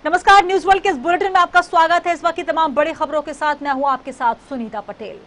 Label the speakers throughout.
Speaker 1: नमस्कार, news world के इस बुलेटिन में आपका स्वागत है। इस वक्त की तमाम बड़ी खबरों के साथ मैं हूं आपके साथ सुनीता पटेल।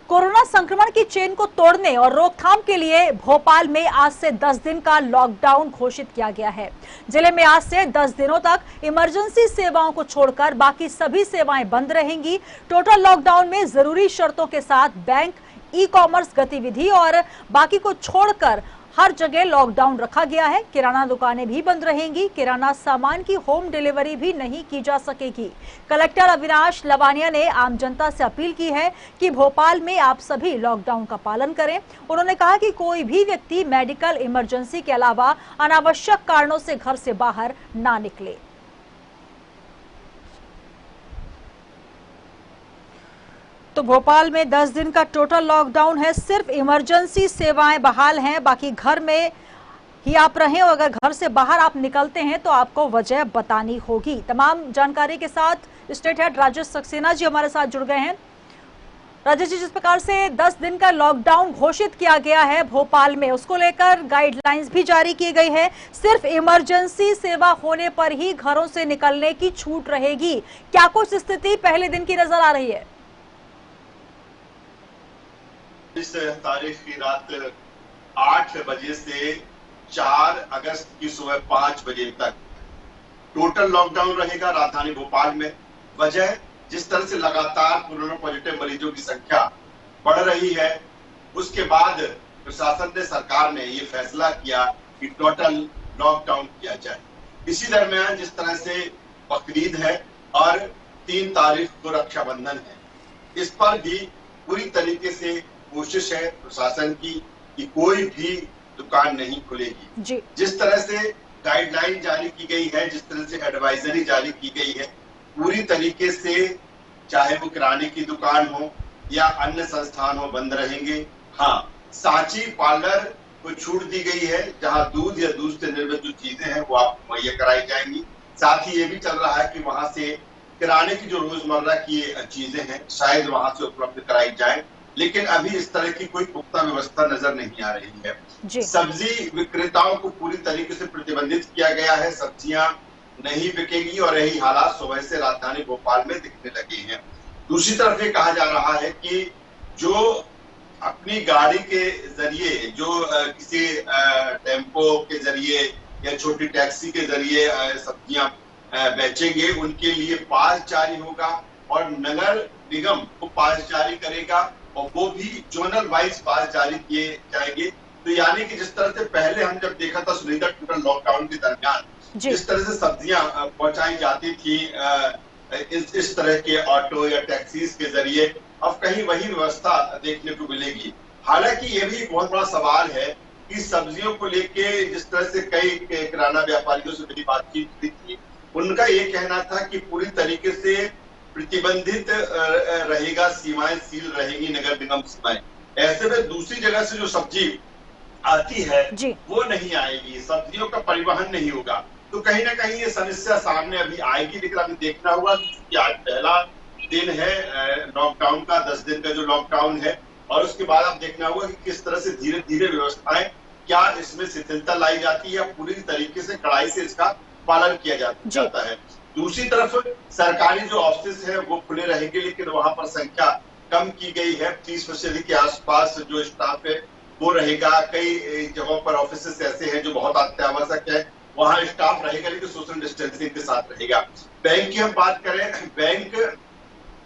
Speaker 1: कोरोना संक्रमण की चेन को तोड़ने और रोकथाम के लिए भोपाल में आज से 10 दिन का लॉकडाउन घोषित किया गया है। जिले में आज से 10 दिनों तक इमरजेंसी सेवाओं को छोड़कर बाकी सभी सेवाएं बंद रहेंगी। टोटल लॉकडाउन में जरूरी शर्तों के साथ बैंक, ई कॉमर्स गतिविधि और बाकी को छोड़कर हर जगह लॉकडाउन रखा गया है। किराना दुकानें भी बंद रहेंगी। किराना सामान की होम डिलीवरी भी नहीं की जा सकेगी। कलेक्टर अविनाश लवानिया ने आम जनता से अपील की है कि भोपाल में आप सभी लॉकडाउन का पालन करें। उन्होंने कहा कि कोई भी व्यक्ति मेडिकल इमरजेंसी के अलावा अनावश्यक कारणों से घर से बाहर ना निकले। तो भोपाल में 10 दिन का टोटल लॉकडाउन है। सिर्फ इमरजेंसी सेवाएं बहाल हैं, बाकी घर में ही आप रहें और अगर घर से बाहर आप निकलते हैं तो आपको वजह बतानी होगी। तमाम जानकारी के साथ स्टेट हेड राजेश सक्सेना जी हमारे साथ जुड़ गए हैं। राजेश जी, जिस प्रकार से 10 दिन का लॉकडाउन घोषित किया गया है भोपाल में, उसको लेकर गाइडलाइंस भी जारी की गई है। सिर्फ इमरजेंसी सेवा होने पर ही घरों से निकलने की छूट रहेगी। क्या कुछ स्थिति पहले दिन की नजर आ रही है?
Speaker 2: इस तारीख की रात 8 बजे से 4 अगस्त की सुबह 5 बजे तक टोटल लॉकडाउन रहेगा राजधानी भोपाल में। वजह, जिस तरह से लगातार कोरोना पॉजिटिव मरीजों की संख्या बढ़ रही है, उसके बाद प्रशासन ने, सरकार ने ये फैसला किया कि टोटल लॉकडाउन किया जाए। इसी दरमियान जिस तरह से बकरीद है और 3 तारीख को रक्षाबंधन है, इस पर भी पूरी तरीके से कोशिश है प्रशासन की कि कोई भी दुकान नहीं खुलेगी। जिस तरह से गाइडलाइन जारी की गई है, जिस तरह से एडवाइजरी जारी की गई है, पूरी तरीके से चाहे वो किराने की दुकान हो या अन्य संस्थान हो, बंद रहेंगे। हाँ, सांची पार्लर को छूट दी गई है, जहां दूध या दूध से निर्मित जो चीजें हैं वो आपको मुहैया कराई जाएंगी। साथ ही ये भी चल रहा है कि वहां से किराने की जो रोजमर्रा की चीजें हैं शायद वहां से उपलब्ध कराई जाए, लेकिन अभी इस तरह की कोई पुख्ता व्यवस्था नजर नहीं आ रही है। सब्जी विक्रेताओं को पूरी तरीके से प्रतिबंधित किया गया है। सब्जियां नहीं बिकेगी और यही हालात सुबह से राजधानी भोपाल में दिखने लगे हैं। दूसरी तरफ ये कहा जा रहा है कि जो अपनी गाड़ी के जरिए, जो किसी टेम्पो के जरिए या छोटी टैक्सी के जरिए सब्जियां बेचेंगे, उनके लिए पास जारी होगा और नगर निगम को पास जारी करेगा और वो भी जोनल वाइज पास जारी किए जाएंगे। तो यानी कि जिस तरह से पहले हम जब देखा था सुनीता, टोटल लॉकडाउन के दरमियान जिस तरह से सब्जियां पहुंचाई जाती थी इस तरह के ऑटो या टैक्सीज के जरिए, अब कहीं वही व्यवस्था देखने को मिलेगी। हालांकि ये भी एक बहुत बड़ा सवाल है कि सब्जियों को लेके जिस तरह से कई किराना व्यापारियों से मेरी बातचीत हुई थी, उनका ये कहना था कि पूरी तरीके से प्रतिबंधित रहेगा, सीमाएं सील रहेगी, नगर निगम सीमाएं। ऐसे में दूसरी जगह से जो सब्जी आती है वो नहीं आएगी, सब्जियों का परिवहन नहीं होगा। तो कहीं ना कहीं ये समस्या सामने अभी आएगी। लेकिन अभी देखना होगा कि आज पहला दिन है लॉकडाउन का, 10 दिन का जो लॉकडाउन है, और उसके बाद अब देखना होगा कि किस तरह से धीरे धीरे व्यवस्थाएं, क्या इसमें शिथिलता लाई जाती है या पूरी तरीके से कड़ाई से इसका पालन किया जाता है। दूसरी तरफ सरकारी जो ऑफिस है वो खुले रहेंगे, लेकिन वहां पर संख्या कम की गई है। 30% के आसपास जो स्टाफ है वो रहेगा। कई जगहों पर ऑफिस ऐसे हैं जो बहुत अत्यावश्यक है, वहां स्टाफ रहेगा लेकिन सोशल डिस्टेंसिंग के साथ रहेगा। बैंक की हम बात करें, बैंक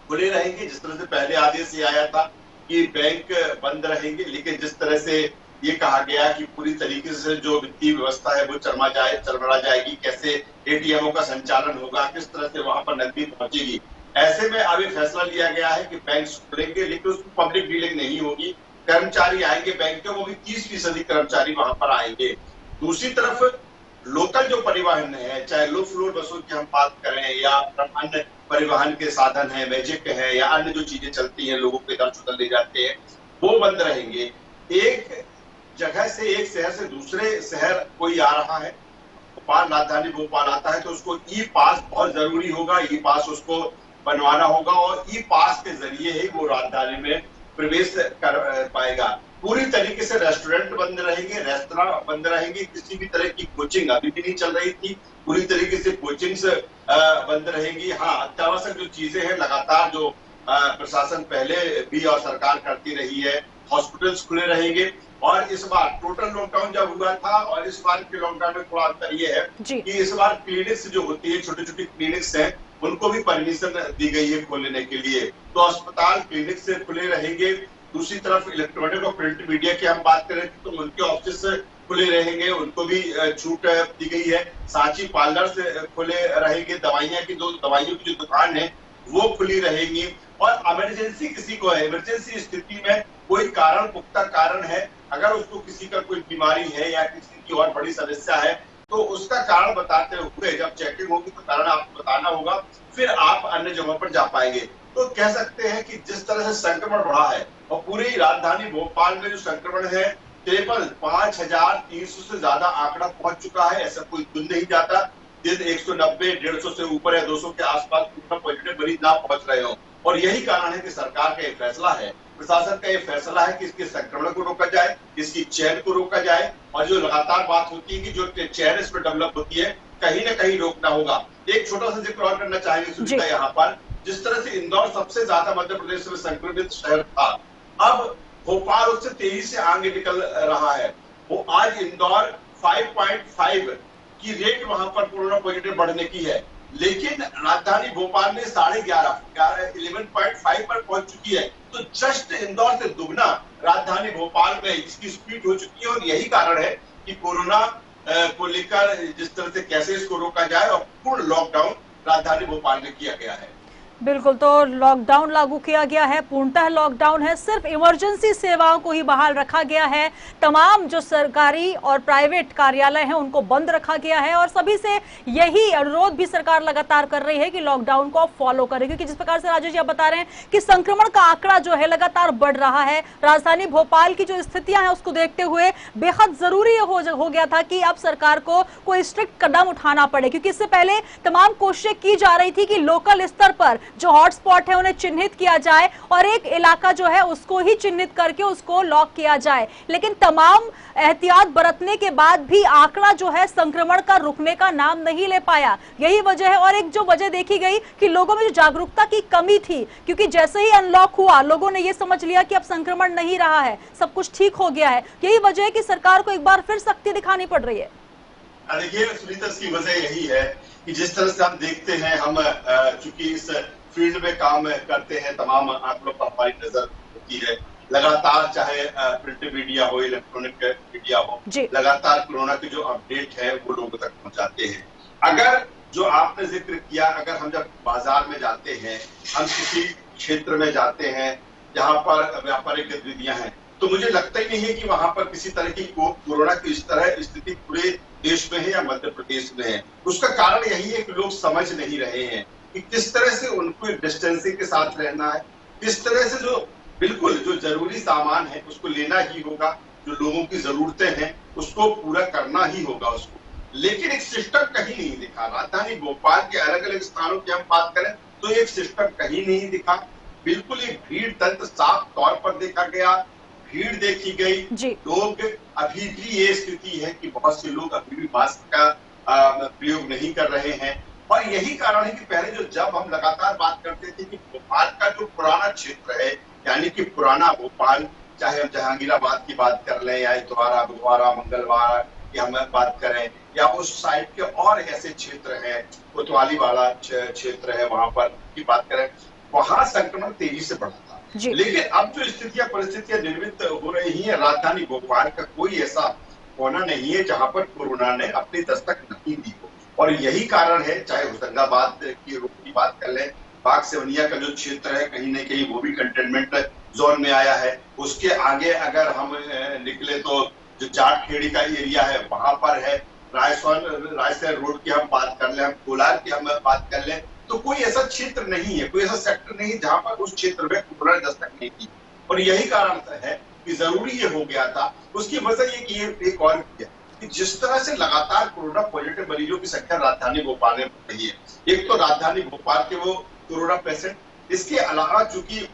Speaker 2: खुले रहेंगे। जिस तरह से पहले आदेश ये आया था कि बैंक बंद रहेंगे, लेकिन जिस तरह से ये कहा गया कि पूरी तरीके से जो वित्तीय व्यवस्था है वो चरमरा जाएगी, कैसे एटीएमओ का संचालन होगा, किस तरह से वहां पर नकदी पहुंचेगी। ऐसे में अब ये फैसला लिया गया है कि बैंक खुलेंगे लेकिन उसमें पब्लिक डीलिंग नहीं होगी। कर्मचारी आएंगे बैंक के, वो भी 30% कर्मचारी वहां पर आएंगे। दूसरी तरफ लोकल जो परिवहन है, चाहे लो फ्लोर बसों की हम बात करें या अन्य परिवहन के साधन है, मैजिक है या अन्य जो चीजें चलती हैं, लोगों के दर ले जाते हैं, वो बंद रहेंगे। एक जगह से, एक शहर से दूसरे शहर कोई आ रहा है, भोपाल, राजधानी भोपाल आता है, तो उसको ई पास बहुत जरूरी होगा। ई पास उसको बनवाना होगा और ई पास के जरिए ही वो राजधानी में प्रवेश कर पाएगा। पूरी तरीके से रेस्टोरेंट बंद रहेंगे, रेस्तरां बंद रहेंगे। किसी भी तरह की कोचिंग अभी भी नहीं चल रही थी, पूरी तरीके से कोचिंग्स बंद रहेंगी। हाँ, अत्यावश्यक जो चीजें हैं लगातार जो प्रशासन पहले भी और सरकार करती रही है, हॉस्पिटल्स खुले रहेंगे। और इस बार टोटल लॉकडाउन जब हुआ था और इस बार के लॉकडाउन में थोड़ा अंतर ये है कि इस बार क्लिनिक्स जो होती है, छोटी छोटी क्लिनिक्स हैं, उनको भी परमिशन दी गई है खोलने के लिए। तो अस्पताल क्लिनिक से खुले रहेंगे। दूसरी तरफ इलेक्ट्रॉनिक और प्रिंट मीडिया की हम बात करें तो उनके ऑफिस खुले रहेंगे, उनको भी छूट दी गई है। सांची पार्लर से खुले रहेंगे। दवाइयों की जो दुकान है वो खुली रहेंगी। और इमरजेंसी किसी को है, इमरजेंसी स्थिति में कोई कारण, पुख्ता कारण है, अगर उसको किसी का कोई बीमारी है या किसी की और बड़ी समस्या है तो उसका कारण बताते हुए जब चेकिंग होगी तो कारण आपको बताना होगा, फिर आप अन्य जगहों पर जा पाएंगे। तो कह सकते हैं कि जिस तरह से संक्रमण बढ़ा है और पूरी राजधानी भोपाल में जो संक्रमण है केवल 5,300 से ज्यादा आंकड़ा पहुंच चुका है। ऐसा कोई दिन नहीं जाता दिन 190, 150 से ऊपर या 200 के आसपास पॉजिटिव मरीज ना पहुंच रहे हो। और यही कारण है कि सरकार का ये फैसला है, प्रशासन का ये फैसला है कि इसके संक्रमण को रोका जाए, इसकी चेन को रोका जाए। और जो लगातार बात होती है कि जो चेन इसमें डेवलप होती है कहीं ना कहीं रोकना होगा। एक छोटा सा जिक्र और करना चाहेंगे सुनीता यहाँ पर, जिस तरह से इंदौर सबसे ज्यादा मध्य प्रदेश में संक्रमित शहर था, अब भोपाल उससे तेजी से आगे निकल रहा है। वो आज इंदौर 5.5 की रेट वहां पर कोरोना पॉजिटिव बढ़ने की है, लेकिन राजधानी भोपाल में 11.5 पर पहुंच चुकी है। तो जस्ट इंदौर से दुगना राजधानी भोपाल में इसकी स्पीड हो चुकी है। और यही कारण है कि कोरोना को लेकर जिस तरह से कैसे इसको रोका जाए और पूर्ण लॉकडाउन राजधानी भोपाल में किया गया है।
Speaker 1: बिल्कुल, तो लॉकडाउन लागू किया गया है, पूर्णतः लॉकडाउन है, सिर्फ इमरजेंसी सेवाओं को ही बहाल रखा गया है। तमाम जो सरकारी और प्राइवेट कार्यालय हैं उनको बंद रखा गया है और सभी से यही अनुरोध भी सरकार लगातार कर रही है कि लॉकडाउन को फॉलो करें, क्योंकि जिस प्रकार से राजेश जी आप बता रहे हैं कि संक्रमण का आंकड़ा जो है लगातार बढ़ रहा है। राजधानी भोपाल की जो स्थितियां हैं उसको देखते हुए बेहद जरूरी हो गया था कि अब सरकार को कोई स्ट्रिक्ट कदम उठाना पड़े, क्योंकि इससे पहले तमाम कोशिशें की जा रही थी कि लोकल स्तर पर जो हॉटस्पॉट है उन्हें चिन्हित किया जाए और एक इलाका जो है उसको ही चिन्हित करके उसको लॉक किया जाए। लेकिन तमाम एहतियात बरतने के बाद भी आंकड़ा जो है संक्रमण का रुकने का नाम नहीं ले पाया। यही वजह है। और एक जो वजह देखी गई कि लोगों में जो जागरूकता की कमी थी, क्योंकि जैसे ही अनलॉक हुआ लोगों ने यह समझ लिया कि अब संक्रमण नहीं रहा है, सब कुछ ठीक हो गया है। यही वजह है कि सरकार को एक बार फिर सख्ती दिखानी पड़ रही है।
Speaker 2: देखिए सुनीता, इसकी वजह यही है कि जिस तरह से हम देखते हैं, हम चूंकि इस फील्ड में काम करते हैं, तमाम आंकड़ों पर हमारी नजर होती है लगातार, चाहे प्रिंट मीडिया हो, इलेक्ट्रॉनिक मीडिया हो, लगातार कोरोना के जो अपडेट है वो लोगों तक पहुंचाते हैं। अगर जो आपने जिक्र किया, अगर हम जब बाजार में जाते हैं, हम किसी क्षेत्र में जाते हैं जहां पर व्यापारिक गतिविधियां हैं, तो मुझे लगता ही नहीं है कि वहां पर किसी तरह की कोरोना की इस तरह स्थिति पूरे देश में है या मध्य प्रदेश में है। उसका कारण यही है कि लोग समझ नहीं रहे हैं कि किस तरह से उनको डिस्टेंसिंग के साथ रहना है, किस तरह से जो बिल्कुल जो जरूरी सामान है उसको लेना ही होगा, जो लोगों की जरूरतें हैं उसको पूरा करना ही होगा उसको। लेकिन एक सिस्टम कहीं नहीं दिखा। राजधानी भोपाल के अलग अलग स्थानों की हम बात करें तो एक सिस्टम कहीं नहीं दिखा। बिल्कुल एक भीड़ तंत्र साफ तौर पर देखा गया, भीड़ देखी गई। लोग अभी भी ये स्थिति है कि बहुत से लोग अभी भी मास्क का प्रयोग नहीं कर रहे हैं। और यही कारण है कि पहले जब हम लगातार बात करते थे कि भोपाल का जो पुराना क्षेत्र है, यानी कि पुराना भोपाल, चाहे हम जहांगीराबाद की बात कर लें या इतवारा, बुधवारा, मंगलवार की हम बात करें, या उस साइड के और ऐसे क्षेत्र हैं, कोतवाली वाला क्षेत्र है, वहां पर की बात करें, वहां संक्रमण तेजी से बढ़ा था। लेकिन अब जो स्थितियां परिस्थितियां निर्मित हो रही हैं, राजधानी भोपाल का कोई ऐसा कोना नहीं है जहां पर कोरोना ने अपनी दस्तक नहीं दी हो। और यही कारण है, चाहे होशंगाबाद की रोड की बात कर लें, बाग सेवनिया का जो क्षेत्र है कहीं न कहीं वो भी कंटेनमेंट जोन में आया है। उसके आगे अगर हम निकले तो जो जाटखेड़ी का एरिया है वहां पर है, रायसैन रोड की हम बात कर लें, हम कोलार की हम बात कर लें, तो कोई ऐसा क्षेत्र नहीं है, कोई ऐसा सेक्टर नहीं जहां पर उस क्षेत्र में कोरोना दस्तक नहीं की। और यही कारण है कि जरूरी ये हो गया था। उसकी वजह ये कि एक और किया कि जिस तरह से लगातार कोरोना पॉजिटिव मरीजों की संख्या राजधानी भोपाल में बढ़ रही है, एक तो राजधानी भोपाल के वो कोरोना पेशेंट, इसके अलावा चूंकि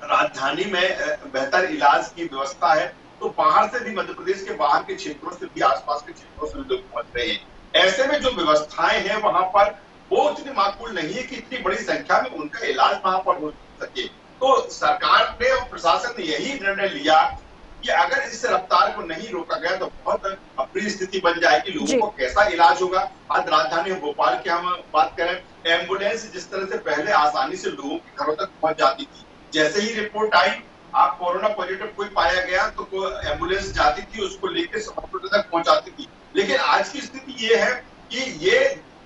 Speaker 2: राजधानी में बेहतर इलाज की व्यवस्था है, तो बाहर से भी, मध्य प्रदेश के बाहर के क्षेत्रों से भी, आसपास के क्षेत्रों से लोग पहुंच रहे हैं। ऐसे में जो व्यवस्थाएं हैं वहां पर वो उतनी माकूल नहीं है कि इतनी बड़ी संख्या में उनका इलाज वहां पर हो सके। तो सरकार ने और प्रशासन ने यही निर्णय लिया कि अगर इस रफ्तार को नहीं रोका गया तो बहुत अप्रिय स्थिति बन जाएगी। लोगों को कैसा इलाज होगा। आज राजधानी भोपाल की हम बात करें, एम्बुलेंस जिस तरह से पहले आसानी से लोगों के घरों तक पहुंच जाती थी, जैसे ही रिपोर्ट आई आप कोरोना पॉजिटिव कोई पाया गया तो एम्बुलेंस जाती थी, उसको लेकर हॉस्पिटल तक पहुंचाती थी। लेकिन आज की स्थिति ये है कि ये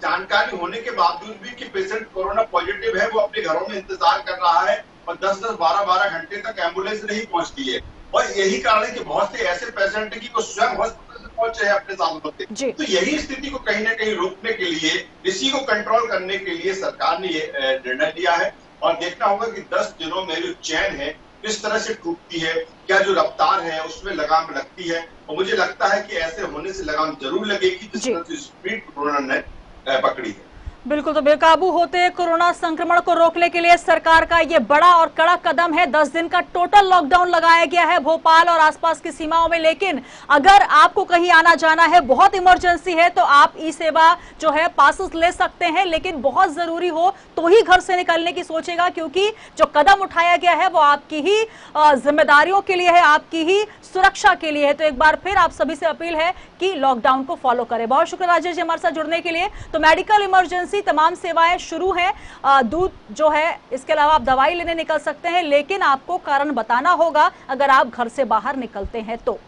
Speaker 2: जानकारी होने के बावजूद भी कि पेशेंट कोरोना पॉजिटिव है, वो अपने घरों में इंतजार कर रहा है और 10-10, 12-12 घंटे तक एम्बुलेंस नहीं पहुंचती है। और यही कारण है कि बहुत से ऐसे पेशेंट की वो स्वयं हॉस्पिटल से पहुंचे हैं अपने साधनों से। तो यही स्थिति को कहीं ना कहीं रोकने के लिए, इसी को कंट्रोल करने के लिए सरकार ने ये निर्णय लिया है। और देखना होगा कि 10 दिनों में जो चैन है किस तरह से टूटती है, क्या जो रफ्तार है उसमें लगाम लगती है। और मुझे लगता है कि ऐसे होने से लगाम जरूर लगेगी जिस तरह से स्पीड कोरोना ने पकड़ी है।
Speaker 1: बिल्कुल, तो बेकाबू होते कोरोना संक्रमण को रोकने के लिए सरकार का ये बड़ा और कड़ा कदम है। 10 दिन का टोटल लॉकडाउन लगाया गया है भोपाल और आसपास की सीमाओं में। लेकिन अगर आपको कहीं आना जाना है, बहुत इमरजेंसी है, तो आप ई सेवा जो है पासेस ले सकते हैं। लेकिन बहुत जरूरी हो तो ही घर से निकलने की सोचेगा, क्योंकि जो कदम उठाया गया है वो आपकी ही जिम्मेदारियों के लिए है, आपकी ही सुरक्षा के लिए है। तो एक बार फिर आप सभी से अपील है कि लॉकडाउन को फॉलो करें। बहुत शुक्रिया राजेश जी हमारे साथ जुड़ने के लिए। तो मेडिकल इमरजेंसी तमाम सेवाएं शुरू हैं, दूध जो है, इसके अलावा आप दवाई लेने निकल सकते हैं, लेकिन आपको कारण बताना होगा अगर आप घर से बाहर निकलते हैं तो।